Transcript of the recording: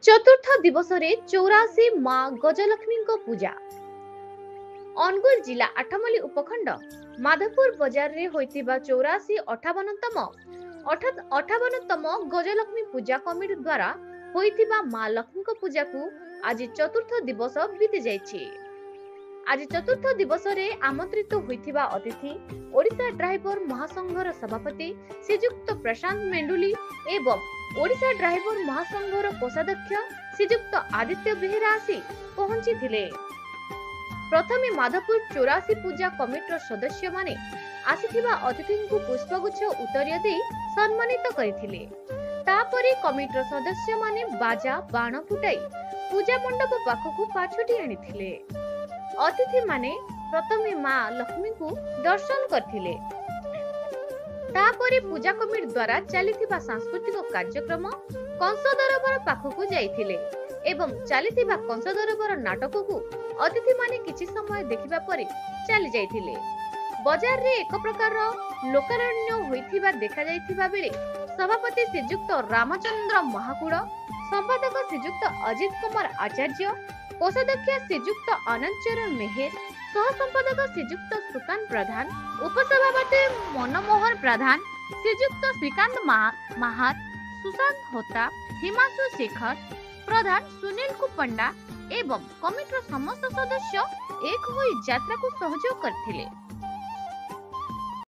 चतुर्थ दिवस रे 84 माँ गजलक्ष्मी पूजा। अनुगुल जिला आठमली उपखंड माधवपुर बजार रे होइतिबा 84 58तम गजलक्ष्मी पूजा कमिटी द्वारा होइतिबा माँ लक्ष्मी को पूजा को आज चतुर्थ दिवस बीती जाइछि। आज चतुर्थ दिवस रे आमंत्रित होइतिबा अतिथि ओडिशा ड्राइवर महासंघर सभापति श्रीजुक्त प्रशांत मेंडुली एवं ओडिशा ड्राइवर महासंघर कोषाध्यक्ष श्रीजुक्त आदित्य बेहेरा आसी पहुंची थिले। प्रथमे माधवपुर 84 पूजा कमिटीर सदस्य माने आसीथिबा अतिथि को पुष्पगुच्छ उत्तरीय दे सम्मानित करथिले। तापरे कमिटीर सदस्य माने बाजा बाण फुटाई पूजा मंडप पाखकु पाछुटी आनिथिले। अतिथि माने प्रथमे माँ लक्ष्मी को दर्शन करथिले। तापरे पूजा कमिटी द्वारा चलिथिबा सांस्कृतिक कार्यक्रम कंस दरबार पाखकु जाइथिले एवं चलिथिबा कंस दरबार नाटक को अतिथि माने किछि समय देखिबा परे चली जाइथिले। बाजार रे एक प्रकार लोकारण्य होइथिबा देखा जाइथिबा बेले सभापति श्रीजुक्त रामचंद्र महाकुड़, संपादक श्रीजुक्त अजित कुमार आचार्य, कोषाध्यक्ष श्रीजुक्त अनंतचरण मेहेर, सह संपादक श्रीजुक्त सुकांत प्रधान, उपसभापति मनमोहन प्रधान, श्रीजुक्त श्रीकांत महात, सुशांत होता, हिमांशु शेखर प्रधान, सुनील कुपंडा एवं कमिटीर समस्त सदस्य एक होई यात्रा को सहयोग करथिले।